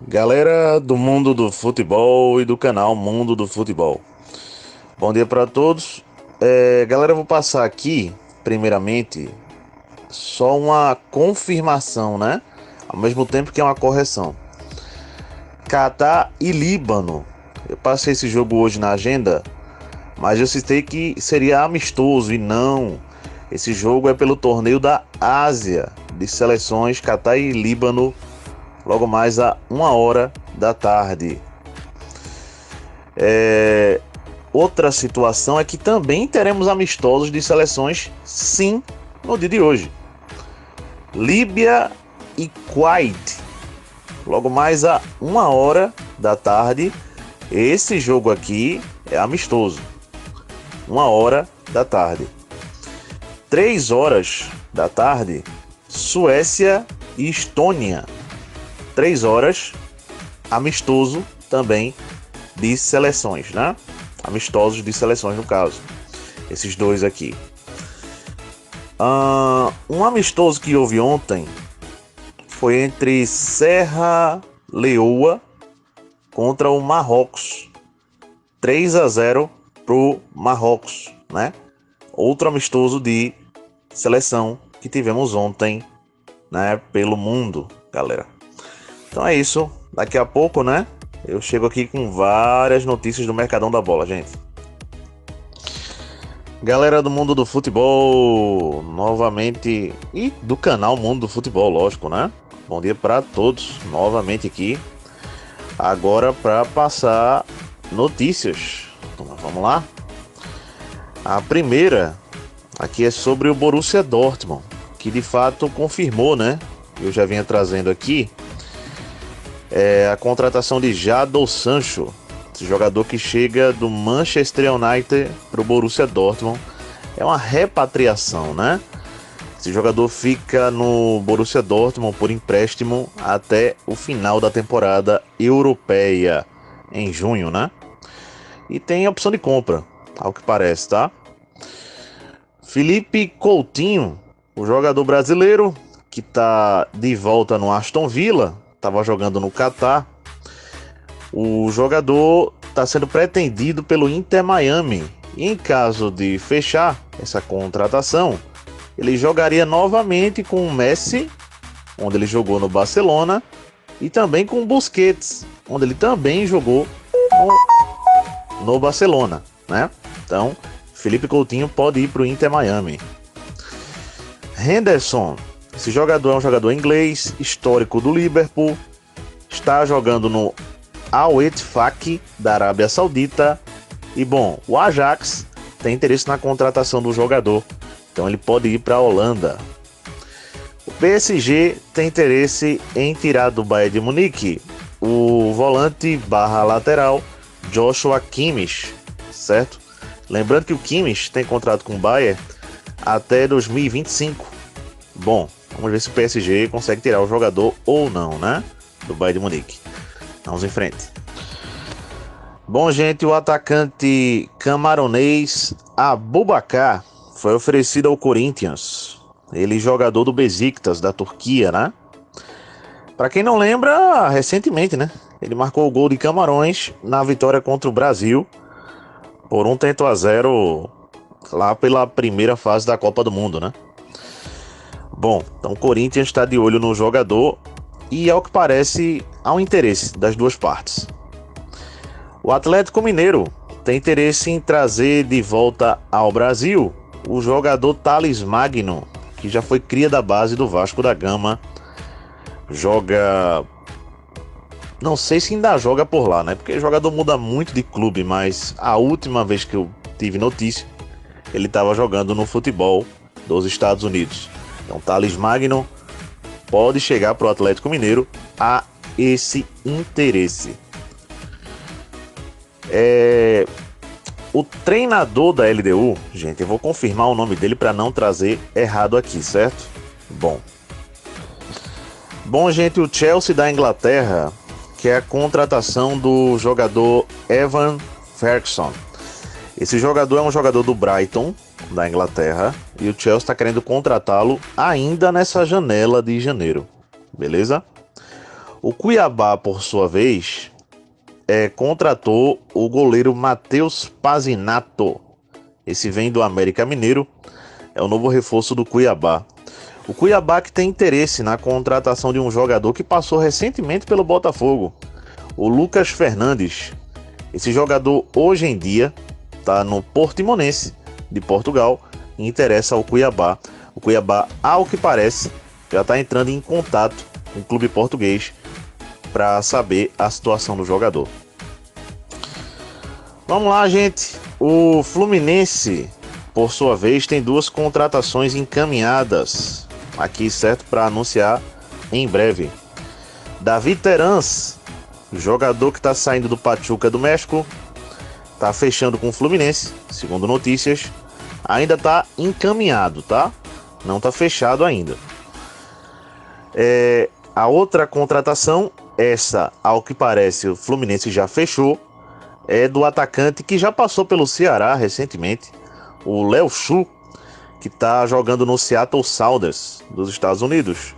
Galera do mundo do futebol e do canal Mundo do Futebol. Bom dia para todos. Galera, eu vou passar aqui, primeiramente, só uma confirmação, né? Ao mesmo tempo que é uma correção. Catar e Líbano. Eu passei esse jogo hoje na agenda, mas eu citei que seria amistoso e não. Esse jogo é pelo torneio da Ásia de seleções Catar e Líbano, logo mais a 1 hora da tarde. Outra situação é que também teremos amistosos de seleções, sim, no dia de hoje. Líbia e Kuwait, logo mais a 1 hora da tarde. Esse jogo aqui é amistoso. 1 hora da tarde. 3 horas da tarde, Suécia e Estônia. 3 horas, amistoso também de seleções, né? Amistosos de seleções no caso. Esses dois aqui. Um amistoso que houve ontem foi entre Serra Leoa contra o Marrocos. 3-0 pro Marrocos, né? Outro amistoso de seleção que tivemos ontem, né? Pelo mundo, galera. Então é isso. Daqui a pouco, né? Eu chego aqui com várias notícias do Mercadão da Bola, gente. Galera do mundo do futebol, novamente, e do canal Mundo do Futebol, lógico, né? Bom dia para todos, novamente aqui. Agora para passar notícias. Então, vamos lá? A primeira aqui é sobre o Borussia Dortmund, que de fato confirmou, né? Eu já vinha trazendo aqui a contratação de Jadon Sancho, esse jogador que chega do Manchester United para o Borussia Dortmund. É uma repatriação, né? Esse jogador fica no Borussia Dortmund por empréstimo até o final da temporada europeia, em junho, né? E tem opção de compra, ao que parece, tá? Felipe Coutinho, o jogador brasileiro que está de volta no Aston Villa, estava jogando no Catar. O jogador está sendo pretendido pelo Inter Miami. E em caso de fechar essa contratação, ele jogaria novamente com o Messi, onde ele jogou no Barcelona, e também com o Busquets, onde ele também jogou no Barcelona, né? Então, Felipe Coutinho pode ir para o Inter Miami. Henderson, esse jogador é um jogador inglês, histórico do Liverpool, está jogando no Al-Ettifaq da Arábia Saudita. E bom, o Ajax tem interesse na contratação do jogador, então ele pode ir para a Holanda. O PSG tem interesse em tirar do Bayern de Munique o volante barra lateral Joshua Kimmich, certo? Lembrando que o Kimmich tem contrato com o Bayern até 2025. Bom, vamos ver se o PSG consegue tirar o jogador ou não, né? Do Bayern de Munique. Vamos em frente. Bom, gente, o atacante camaronês Aboubakar foi oferecido ao Corinthians. Ele jogador do Besiktas, da Turquia, né? Para quem não lembra, recentemente, né? Ele marcou o gol de Camarões na vitória contra o Brasil por 1-0 lá pela primeira fase da Copa do Mundo, né? Bom, então o Corinthians está de olho no jogador e, ao que parece, há um interesse das duas partes. O Atlético Mineiro tem interesse em trazer de volta ao Brasil o jogador Thales Magno, que já foi cria da base do Vasco da Gama. Joga... Não sei se ainda joga por lá, né? Porque o jogador muda muito de clube, mas a última vez que eu tive notícia, ele estava jogando no futebol dos Estados Unidos. Então, Thales Magno pode chegar para o Atlético Mineiro a esse interesse. O treinador da LDU, gente, eu vou confirmar o nome dele para não trazer errado aqui, certo? Bom, gente, o Chelsea da Inglaterra quer a contratação do jogador Evan Ferguson. Esse jogador é um jogador do Brighton, da Inglaterra, e o Chelsea está querendo contratá-lo ainda nessa janela de janeiro, beleza? O Cuiabá, por sua vez, contratou o goleiro Matheus Pazinato. Esse vem do América Mineiro, é o novo reforço do Cuiabá. O Cuiabá que tem interesse na contratação de um jogador que passou recentemente pelo Botafogo, o Lucas Fernandes. Esse jogador hoje em dia está no Portimonense de Portugal e interessa ao Cuiabá. O Cuiabá, ao que parece, já está entrando em contato com o clube português para saber a situação do jogador. Vamos lá, gente. O Fluminense, por sua vez, tem 2 contratações encaminhadas aqui, certo, para anunciar em breve. Davi Terans, jogador que está saindo do Pachuca do México, está fechando com o Fluminense, segundo notícias. Ainda está encaminhado, tá? Não está fechado ainda. A outra contratação, essa, ao que parece, o Fluminense já fechou, é do atacante que já passou pelo Ceará recentemente, o Léo Chu, que está jogando no Seattle Sounders dos Estados Unidos.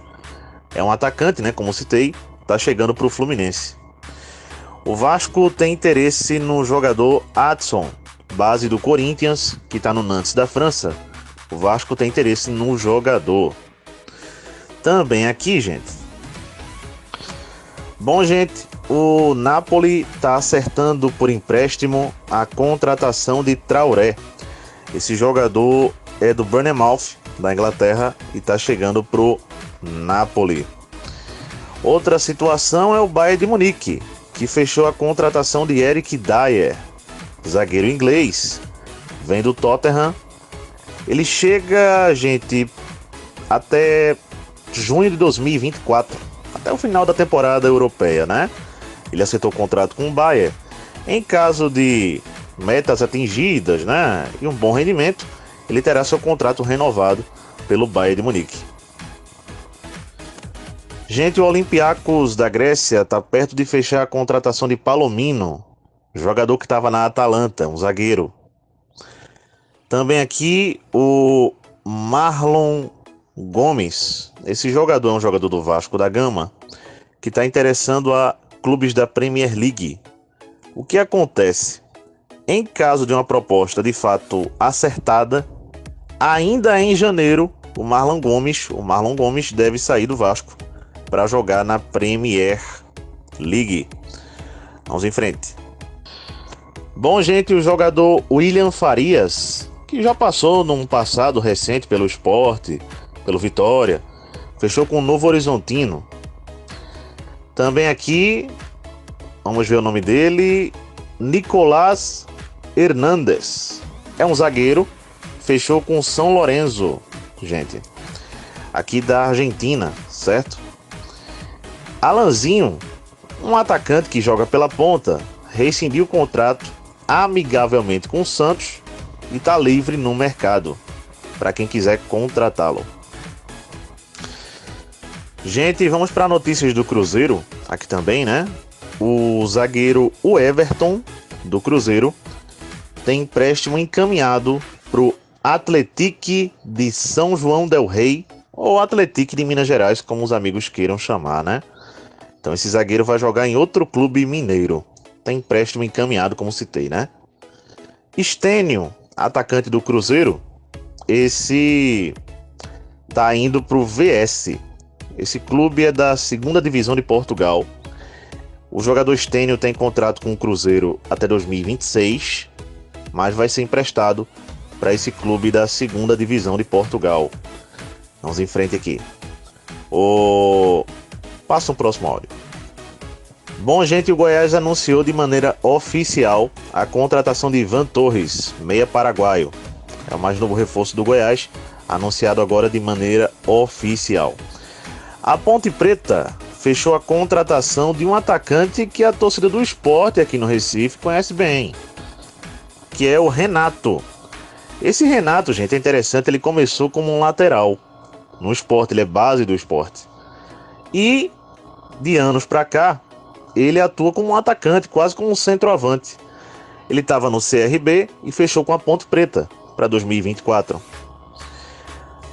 É um atacante, né? Como citei, está chegando para o Fluminense. O Vasco tem interesse no jogador Adson, base do Corinthians, que está no Nantes da França. O Vasco tem interesse no jogador. Também aqui, gente. Bom, gente, o Napoli está acertando por empréstimo a contratação de Traoré. Esse jogador é do Bournemouth, da Inglaterra, e está chegando pro Napoli. Outra situação é o Bayern de Munique, que fechou a contratação de Eric Dyer, zagueiro inglês, vem do Tottenham. Ele chega, gente, até junho de 2024, até o final da temporada europeia, né? Ele aceitou o contrato com o Bayern. Em caso de metas atingidas, né, e um bom rendimento, ele terá seu contrato renovado pelo Bayern de Munique. Gente, o Olympiacos da Grécia está perto de fechar a contratação de Palomino, jogador que estava na Atalanta, um zagueiro. Também aqui o Marlon Gomes. Esse jogador é um jogador do Vasco da Gama, que está interessando a clubes da Premier League. O que acontece? Em caso de uma proposta de fato acertada, ainda em janeiro, o Marlon Gomes deve sair do Vasco para jogar na Premier League. Vamos em frente. Bom, gente, o jogador William Farias, que já passou num passado recente pelo Sport, pelo Vitória, fechou com o Novo Horizontino. Também aqui, vamos ver o nome dele, Nicolás Hernández. É um zagueiro, fechou com o São Lourenço, gente, aqui da Argentina, certo? Alanzinho, um atacante que joga pela ponta, rescindiu o contrato amigavelmente com o Santos e está livre no mercado para quem quiser contratá-lo. Gente, vamos para notícias do Cruzeiro, aqui também, né? O zagueiro Everton, do Cruzeiro, tem empréstimo encaminhado para o Atlético de São João del Rei, ou Atlético de Minas Gerais, como os amigos queiram chamar, né? Então esse zagueiro vai jogar em outro clube mineiro. Tem empréstimo encaminhado, como citei, né? Stênio, atacante do Cruzeiro, esse tá indo pro VS. Esse clube é da 2ª divisão de Portugal. O jogador Stênio tem contrato com o Cruzeiro até 2026, mas vai ser emprestado para esse clube da 2ª divisão de Portugal. Vamos em frente aqui. Passa o próximo áudio. Bom, gente, o Goiás anunciou de maneira oficial a contratação de Ivan Torres, meia paraguaio. É o mais novo reforço do Goiás, anunciado agora de maneira oficial. A Ponte Preta fechou a contratação de um atacante que a torcida do Sport aqui no Recife conhece bem, que é o Renato. Esse Renato, gente, é interessante, ele começou como um lateral no Sport, ele é base do Sport. E de anos para cá, ele atua como um atacante, quase como um centroavante. Ele estava no CRB e fechou com a Ponte Preta para 2024.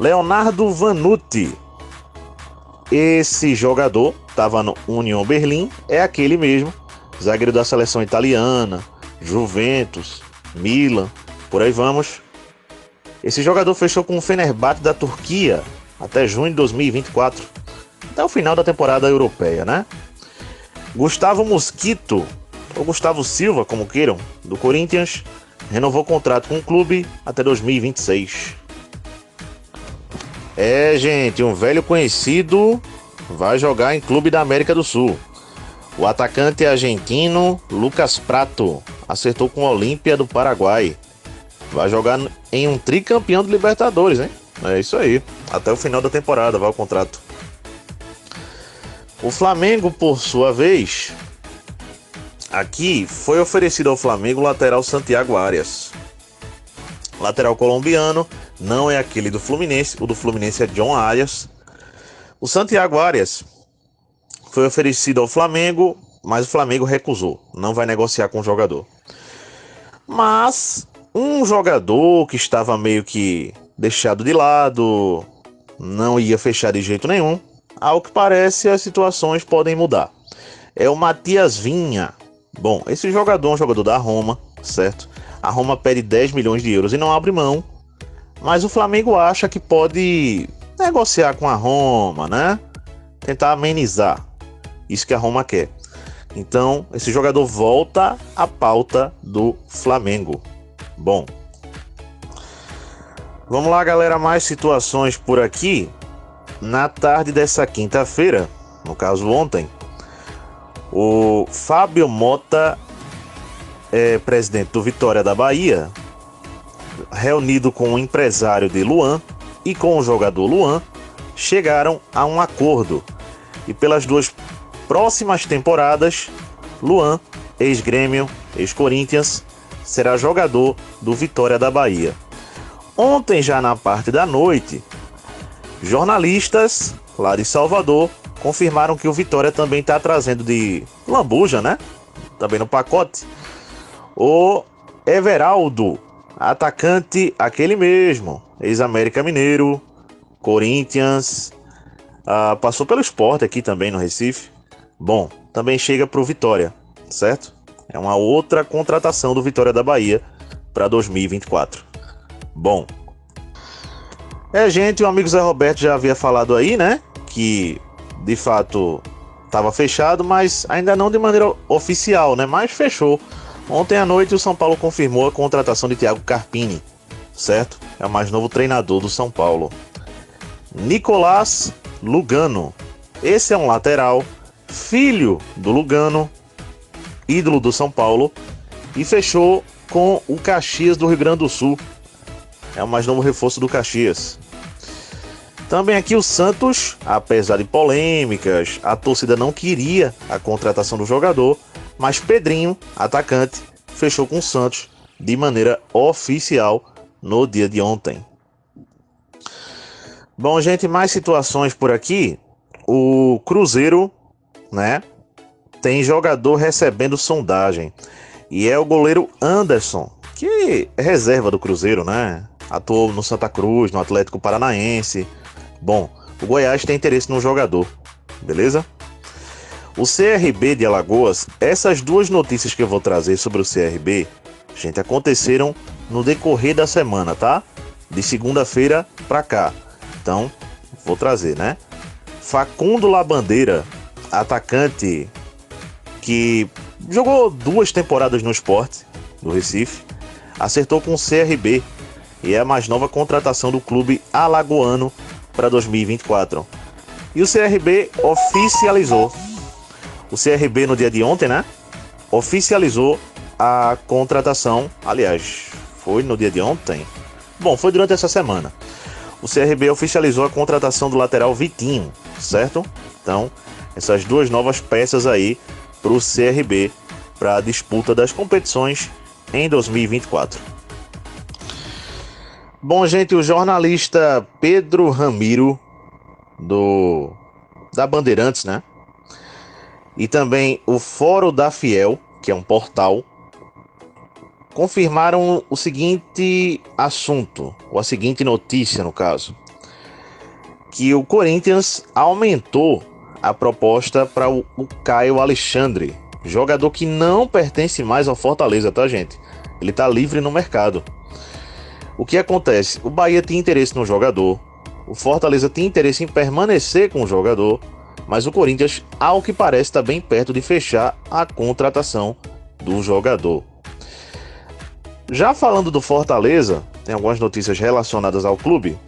Leonardo Vanucci. Esse jogador estava no Union Berlim, é aquele mesmo, zagueiro da seleção italiana, Juventus, Milan, por aí vamos. Esse jogador fechou com o Fenerbahçe da Turquia até junho de 2024, até o final da temporada europeia, né? Gustavo Mosquito, ou Gustavo Silva, como queiram, do Corinthians, renovou contrato com o clube até 2026. Gente, um velho conhecido vai jogar em clube da América do Sul. O atacante argentino Lucas Prato acertou com o Olímpia do Paraguai. Vai jogar em um tricampeão de Libertadores, hein? É isso aí. Até o final da temporada vai o contrato. O Flamengo, por sua vez, aqui foi oferecido ao Flamengo o lateral Santiago Arias. Lateral colombiano, não é aquele do Fluminense. O do Fluminense é John Arias. O Santiago Arias foi oferecido ao Flamengo, mas o Flamengo recusou. Não vai negociar com o jogador. Mas um jogador que estava meio que deixado de lado, não ia fechar de jeito nenhum. Ao que parece, as situações podem mudar. É o Matias Vinha. Bom, esse jogador é um jogador da Roma, certo? A Roma pede 10 milhões de euros e não abre mão. Mas o Flamengo acha que pode negociar com a Roma, né? Tentar amenizar. Isso que a Roma quer. Então, esse jogador volta à pauta do Flamengo. Bom, vamos lá, galera. Mais situações por aqui. Na tarde dessa quinta-feira, no caso ontem, o Fábio Mota, presidente do Vitória da Bahia, reunido com o empresário de Luan e com o jogador Luan, chegaram a um acordo. E pelas duas próximas temporadas, Luan, ex-Grêmio, ex-Corinthians, será jogador do Vitória da Bahia. Ontem, já na parte da noite, jornalistas lá de Salvador confirmaram que o Vitória também está trazendo de lambuja, né? Também no pacote, o Everaldo, atacante, aquele mesmo, ex-América Mineiro, Corinthians, passou pelo Sport aqui também no Recife. Bom, também chega para o Vitória, certo? É uma outra contratação do Vitória da Bahia para 2024. Bom, gente, o amigo Zé Roberto já havia falado aí, né? Que de fato estava fechado, mas ainda não de maneira oficial, né? Mas fechou. Ontem à noite o São Paulo confirmou a contratação de Thiago Carpini, certo? É o mais novo treinador do São Paulo. Nicolás Lugano. Esse é um lateral, filho do Lugano, ídolo do São Paulo, e fechou com o Caxias do Rio Grande do Sul. É o mais novo reforço do Caxias. Também aqui o Santos, apesar de polêmicas, a torcida não queria a contratação do jogador, mas Pedrinho, atacante, fechou com o Santos de maneira oficial no dia de ontem. Bom, gente, mais situações por aqui. O Cruzeiro, né, tem jogador recebendo sondagem. E é o goleiro Anderson, que é reserva do Cruzeiro, né? Atuou no Santa Cruz, no Atlético Paranaense. Bom, o Goiás tem interesse no jogador, beleza? O CRB de Alagoas, essas duas notícias que eu vou trazer sobre o CRB, gente, aconteceram no decorrer da semana, tá? De segunda-feira pra cá. Então, vou trazer, né? Facundo Labandeira, atacante que jogou 2 temporadas no Sport do Recife, acertou com o CRB e é a mais nova contratação do clube alagoano para 2024. E o CRB oficializou. O CRB no dia de ontem, né? Oficializou a contratação. Aliás, foi no dia de ontem? Bom, foi durante essa semana. O CRB oficializou a contratação do lateral Vitinho, certo? Então, essas duas novas peças aí para o CRB para a disputa das competições em 2024. Bom, gente, o jornalista Pedro Ramiro da Bandeirantes, né? E também o Fórum da Fiel, que é um portal, confirmaram o seguinte assunto, ou a seguinte notícia no caso, que o Corinthians aumentou a proposta para o Caio Alexandre, jogador que não pertence mais ao Fortaleza, tá, gente? Ele tá livre no mercado. O que acontece? O Bahia tinha interesse no jogador, o Fortaleza tinha interesse em permanecer com o jogador, mas o Corinthians, ao que parece, está bem perto de fechar a contratação do jogador. Já falando do Fortaleza, tem algumas notícias relacionadas ao clube.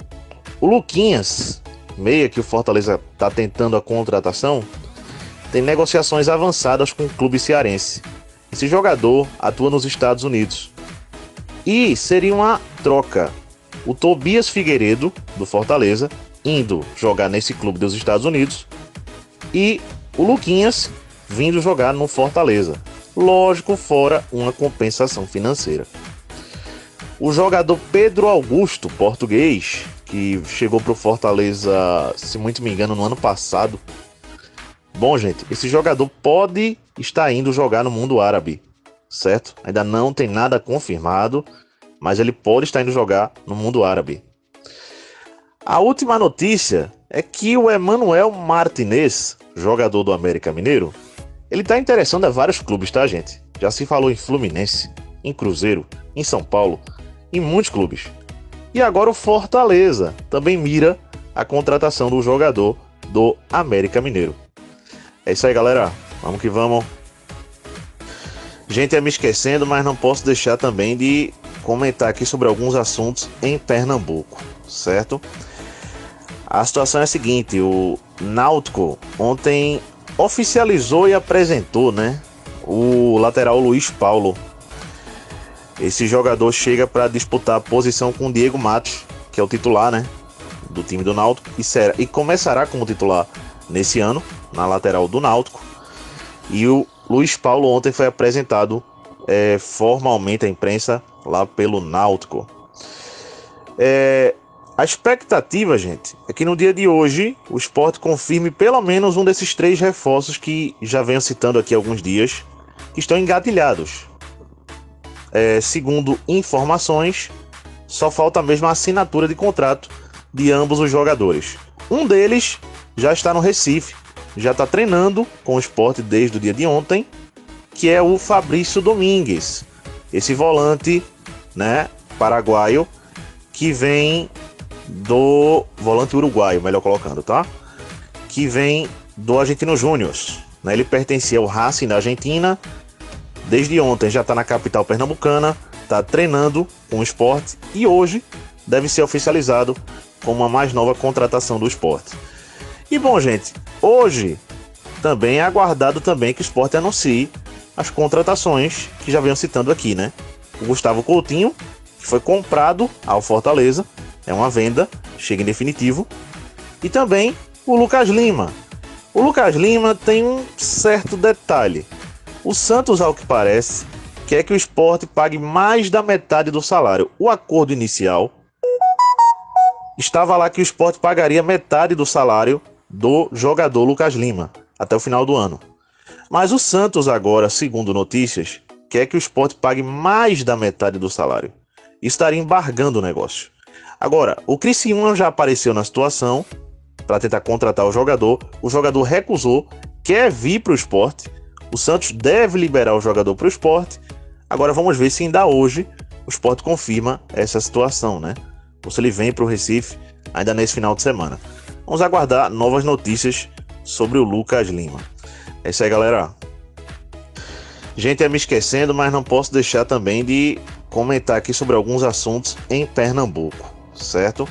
O Luquinhas, meia que o Fortaleza está tentando a contratação, tem negociações avançadas com o clube cearense. Esse jogador atua nos Estados Unidos. E seria uma troca. O Tobias Figueiredo, do Fortaleza, indo jogar nesse clube dos Estados Unidos, e o Luquinhas vindo jogar no Fortaleza. Lógico, fora uma compensação financeira. O jogador Pedro Augusto, português, que chegou para o Fortaleza, se muito me engano, no ano passado. Bom, gente, esse jogador pode estar indo jogar no mundo árabe, certo? Ainda não tem nada confirmado, mas ele pode estar indo jogar no mundo árabe. A última notícia é que o Emanuel Martinez, jogador do América Mineiro, ele está interessando a vários clubes, tá, gente? Já se falou em Fluminense, em Cruzeiro, em São Paulo, em muitos clubes. E agora o Fortaleza também mira a contratação do jogador do América Mineiro. É isso aí, galera. Vamos que vamos. Gente, é me esquecendo, mas não posso deixar também de comentar aqui sobre alguns assuntos em Pernambuco, certo? A situação é a seguinte: o Náutico ontem oficializou e apresentou, né, o lateral Luiz Paulo. Esse jogador chega para disputar a posição com o Diego Matos, que é o titular, né, do time do Náutico, e começará como titular nesse ano, na lateral do Náutico. E o Luiz Paulo ontem foi apresentado formalmente à imprensa lá pelo Náutico. A expectativa, gente, é que no dia de hoje o Sport confirme pelo menos um desses 3 reforços que já venho citando aqui há alguns dias, que estão engatilhados. Segundo informações, só falta mesmo a assinatura de contrato de ambos os jogadores. Um deles já está no Recife, já está treinando com o Sport desde o dia de ontem, que é o Fabrício Domingues, esse volante, né, paraguaio, que vem do volante uruguaio, melhor colocando, tá? Que vem do Argentino Júnior, né? Ele pertencia ao Racing da Argentina. Desde ontem já está na capital pernambucana, está treinando com o Sport e hoje deve ser oficializado como a mais nova contratação do Sport. E bom, gente, hoje também é aguardado também que o Sport anuncie as contratações que já venho citando aqui, né? O Gustavo Coutinho, que foi comprado ao Fortaleza, é uma venda, chega em definitivo. E também o Lucas Lima. O Lucas Lima tem um certo detalhe. O Santos, ao que parece, quer que o Sport pague mais da metade do salário. O acordo inicial estava lá que o Sport pagaria metade do salário do jogador Lucas Lima até o final do ano. Mas o Santos agora, segundo notícias, quer que o Sport pague mais da metade do salário. Estaria embargando o negócio. Agora, o Criciúma já apareceu na situação para tentar contratar o jogador recusou, quer vir para o Sport. O Santos deve liberar o jogador para o Sport. Agora vamos ver se ainda hoje o Sport confirma essa situação, né? Ou se ele vem para o Recife ainda nesse final de semana. Vamos aguardar novas notícias sobre o Lucas Lima. É isso aí, galera. Gente, é me esquecendo, mas não posso deixar também de comentar aqui sobre alguns assuntos em Pernambuco, certo?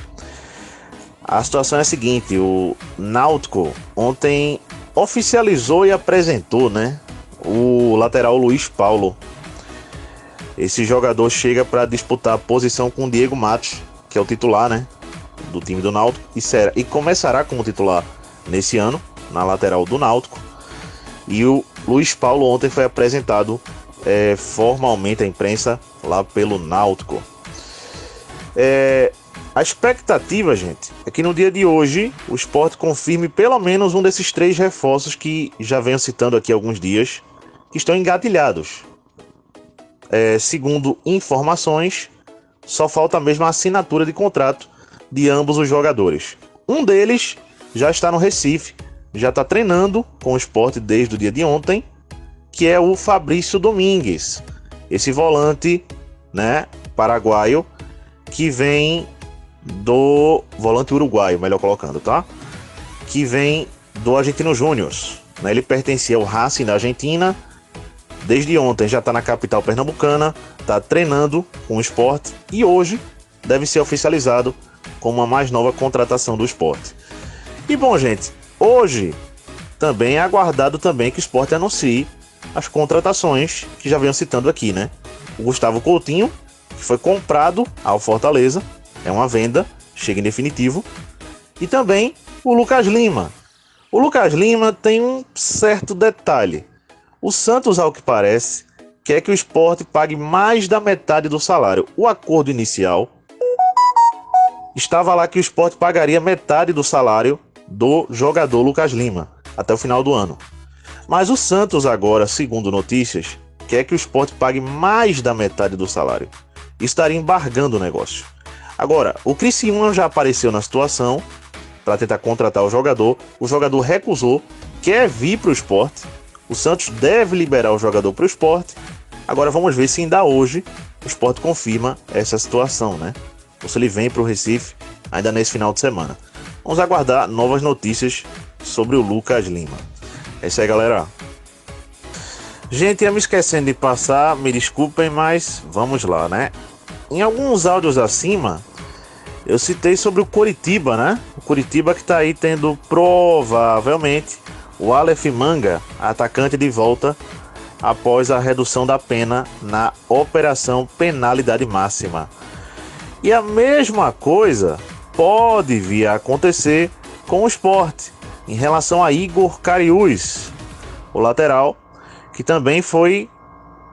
A situação é a seguinte: o Náutico ontem oficializou e apresentou, né, o lateral Luiz Paulo. Esse jogador chega para disputar a posição com o Diego Matos, que é o titular, né, do time do Náutico, e começará como titular nesse ano, na lateral do Náutico. E o Luiz Paulo ontem foi apresentado formalmente à imprensa lá pelo Náutico. A expectativa, gente, é que no dia de hoje o Sport confirme pelo menos um desses 3 reforços que já venho citando aqui há alguns dias, que estão engatilhados. Segundo informações, só falta mesmo a assinatura de contrato de ambos os jogadores. Um deles já está no Recife, já está treinando com o Sport desde o dia de ontem, que é o Fabrício Domingues, esse volante, né, paraguaio, que vem do volante uruguaio, melhor colocando, tá? Que vem do Argentino Júnior, né? Ele pertencia ao Racing da Argentina. Desde ontem já está na capital pernambucana, está treinando com o Sport e hoje deve ser oficializado como a mais nova contratação do Sport. E bom, gente, hoje também é aguardado também que o Sport anuncie as contratações que já venho citando aqui, né? O Gustavo Coutinho, que foi comprado ao Fortaleza, é uma venda, chega em definitivo. E também o Lucas Lima. O Lucas Lima tem um certo detalhe. O Santos, ao que parece, quer que o Sport pague mais da metade do salário. O acordo inicial estava lá que o Sport pagaria metade do salário do jogador Lucas Lima até o final do ano. Mas o Santos agora, segundo notícias, quer que o Sport pague mais da metade do salário. Estaria embargando o negócio. Agora, o Criciúma já apareceu na situação para tentar contratar o jogador recusou, quer vir para o Sport. O Santos deve liberar o jogador para o Sport. Agora vamos ver se ainda hoje o Sport confirma essa situação, né? Ou se ele vem para o Recife ainda nesse final de semana. Vamos aguardar novas notícias sobre o Lucas Lima. É isso aí, galera. Gente, ia me esquecendo de passar, me desculpem, mas vamos lá, né? Em alguns áudios acima, eu citei sobre o Coritiba, né? O Coritiba que está aí tendo provavelmente o Aleph Manga, atacante, de volta após a redução da pena na Operação Penalidade Máxima. E a mesma coisa pode vir a acontecer com o Sport em relação a Igor Cariús, o lateral, que também foi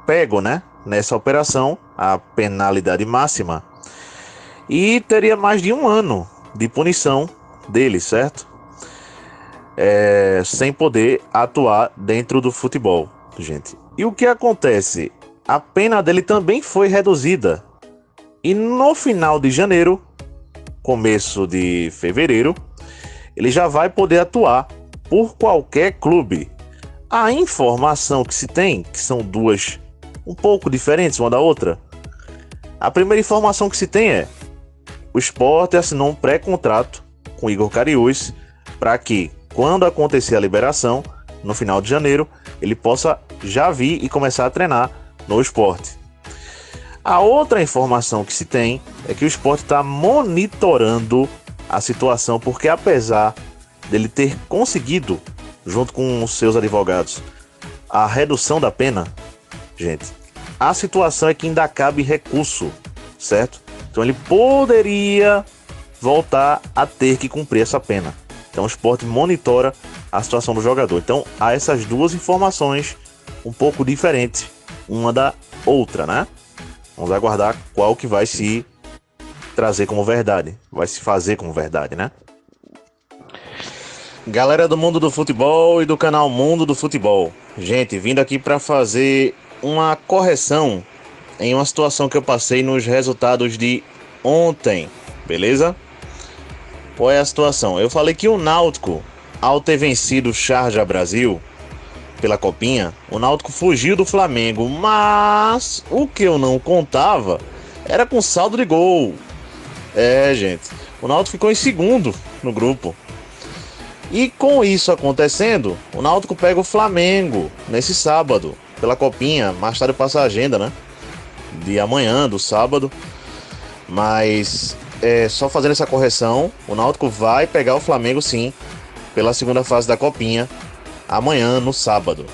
pego, né, nessa operação, a penalidade máxima, e teria mais de 1 ano de punição dele, certo? Sem poder atuar dentro do futebol, gente. E o que acontece? A pena dele também foi reduzida. E no final de janeiro, começo de fevereiro, ele já vai poder atuar por qualquer clube. A informação que se tem, que são duas um pouco diferentes uma da outra. A primeira informação que se tem é: o Sport assinou um pré-contrato com Igor Cariús para que, quando acontecer a liberação, no final de janeiro, ele possa já vir e começar a treinar no Sport. A outra informação que se tem é que o Sport está monitorando a situação, porque apesar dele ter conseguido, junto com os seus advogados, a redução da pena, gente, a situação é que ainda cabe recurso, certo? Então ele poderia voltar a ter que cumprir essa pena. Então o Sport monitora a situação do jogador. Então há essas duas informações um pouco diferentes uma da outra, né? Vamos aguardar qual que vai se trazer como verdade, vai se fazer como verdade, né? Galera do mundo do futebol e do canal Mundo do Futebol, gente, vindo aqui para fazer uma correção em uma situação que eu passei nos resultados de ontem, beleza? Qual é a situação? Eu falei que o Náutico, ao ter vencido o Charja Brasil pela Copinha, o Náutico fugiu do Flamengo, mas o que eu não contava era com saldo de gol. Gente, o Náutico ficou em segundo no grupo. E com isso acontecendo, o Náutico pega o Flamengo nesse sábado pela Copinha. Mais tarde passa a agenda, né? De amanhã, do sábado. Mas só fazendo essa correção, o Náutico vai pegar o Flamengo sim pela segunda fase da Copinha amanhã, no sábado.